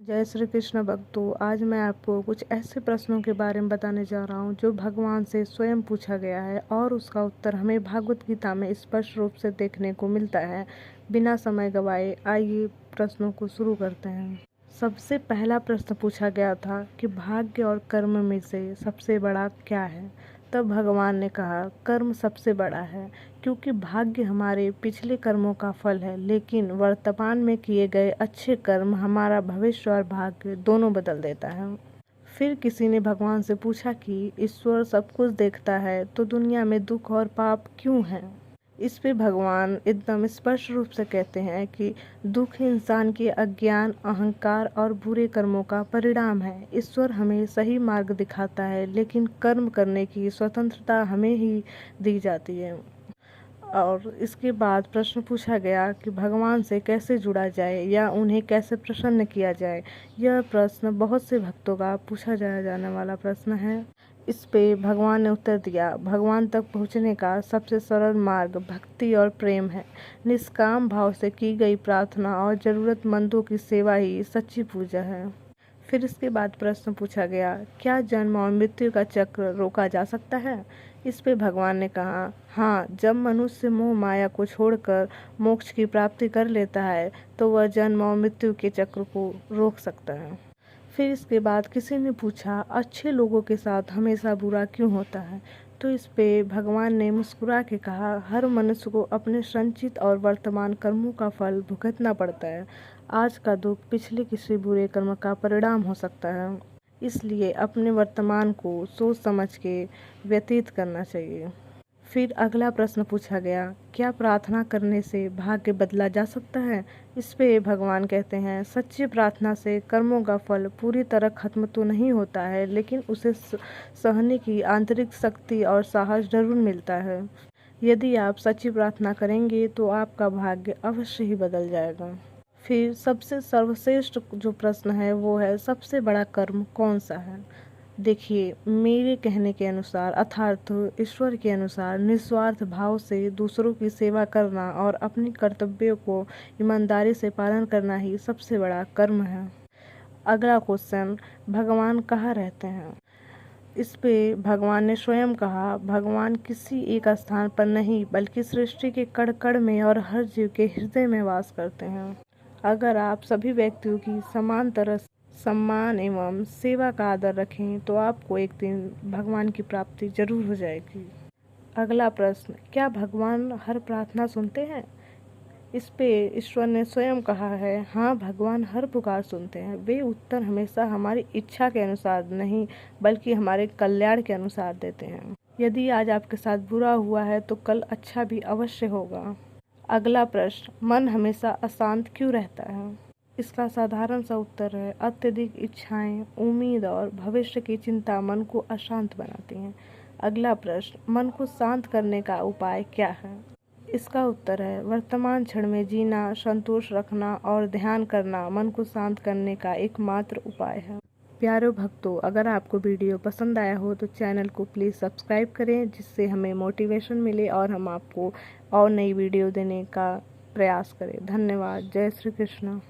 जय श्री कृष्ण भक्तों। आज मैं आपको कुछ ऐसे प्रश्नों के बारे में बताने जा रहा हूँ जो भगवान से स्वयं पूछा गया है और उसका उत्तर हमें भागवत गीता में स्पष्ट रूप से देखने को मिलता है। बिना समय गवाए आइए प्रश्नों को शुरू करते हैं। सबसे पहला प्रश्न पूछा गया था कि भाग्य और कर्म में से सबसे बड़ा क्या है। तब भगवान ने कहा कर्म सबसे बड़ा है, क्योंकि भाग्य हमारे पिछले कर्मों का फल है, लेकिन वर्तमान में किए गए अच्छे कर्म हमारा भविष्य और भाग्य दोनों बदल देता है। फिर किसी ने भगवान से पूछा कि ईश्वर सब कुछ देखता है तो दुनिया में दुख और पाप क्यों है। इस पे भगवान एकदम स्पष्ट रूप से कहते हैं कि दुख इंसान के अज्ञान, अहंकार और बुरे कर्मों का परिणाम है। ईश्वर हमें सही मार्ग दिखाता है, लेकिन कर्म करने की स्वतंत्रता हमें ही दी जाती है। और इसके बाद प्रश्न पूछा गया कि भगवान से कैसे जुड़ा जाए या उन्हें कैसे प्रसन्न किया जाए। यह प्रश्न बहुत से भक्तों का पूछा जाने वाला प्रश्न है। इस पे भगवान ने उत्तर दिया, भगवान तक पहुँचने का सबसे सरल मार्ग भक्ति और प्रेम है। निष्काम भाव से की गई प्रार्थना और ज़रूरतमंदों की सेवा ही सच्ची पूजा है। फिर इसके बाद प्रश्न पूछा गया, क्या जन्म और मृत्यु का चक्र रोका जा सकता है। इस पे भगवान ने कहा, हाँ, जब मनुष्य मोह माया को छोड़कर मोक्ष की प्राप्ति कर लेता है तो वह जन्म और मृत्यु के चक्र को रोक सकता है। फिर इसके बाद किसी ने पूछा, अच्छे लोगों के साथ हमेशा बुरा क्यों होता है। तो इस पे भगवान ने मुस्कुरा के कहा, हर मनुष्य को अपने संचित और वर्तमान कर्मों का फल भुगतना पड़ता है। आज का दुख पिछले किसी बुरे कर्म का परिणाम हो सकता है, इसलिए अपने वर्तमान को सोच समझ के व्यतीत करना चाहिए। फिर अगला प्रश्न पूछा गया, क्या प्रार्थना करने से भाग्य बदला जा सकता है। इस पे भगवान कहते हैं, सच्ची प्रार्थना से कर्मों का फल पूरी तरह खत्म तो नहीं होता है, लेकिन उसे सहने की आंतरिक शक्ति और साहस जरूर मिलता है। यदि आप सच्ची प्रार्थना करेंगे तो आपका भाग्य अवश्य ही बदल जाएगा। फिर सबसे सर्वश्रेष्ठ जो प्रश्न है वो है, सबसे बड़ा कर्म कौन सा है। देखिए, मेरे कहने के अनुसार अर्थात ईश्वर के अनुसार निस्वार्थ भाव से दूसरों की सेवा करना और अपने कर्तव्यों को ईमानदारी से पालन करना ही सबसे बड़ा कर्म है। अगला क्वेश्चन, भगवान कहाँ रहते हैं। इस पे भगवान ने स्वयं कहा, भगवान किसी एक स्थान पर नहीं बल्कि सृष्टि के कण कण में और हर जीव के हृदय में वास करते हैं। अगर आप सभी व्यक्तियों की समान तरह सम्मान एवं सेवा का आदर रखें तो आपको एक दिन भगवान की प्राप्ति जरूर हो जाएगी। अगला प्रश्न, क्या भगवान हर प्रार्थना सुनते हैं। इस पे ईश्वर ने स्वयं कहा है, हाँ, भगवान हर पुकार सुनते हैं। वे उत्तर हमेशा हमारी इच्छा के अनुसार नहीं बल्कि हमारे कल्याण के अनुसार देते हैं। यदि आज आपके साथ बुरा हुआ है तो कल अच्छा भी अवश्य होगा। अगला प्रश्न, मन हमेशा अशांत क्यों रहता है। इसका साधारण सा उत्तर है, अत्यधिक इच्छाएं, उम्मीद और भविष्य की चिंता मन को अशांत बनाती हैं। अगला प्रश्न, मन को शांत करने का उपाय क्या है। इसका उत्तर है, वर्तमान क्षण में जीना, संतोष रखना और ध्यान करना मन को शांत करने का एकमात्र उपाय है। प्यारे भक्तों, अगर आपको वीडियो पसंद आया हो तो चैनल को प्लीज़ सब्सक्राइब करें, जिससे हमें मोटिवेशन मिले और हम आपको और नई वीडियो देने का प्रयास करें। धन्यवाद। जय श्री कृष्ण।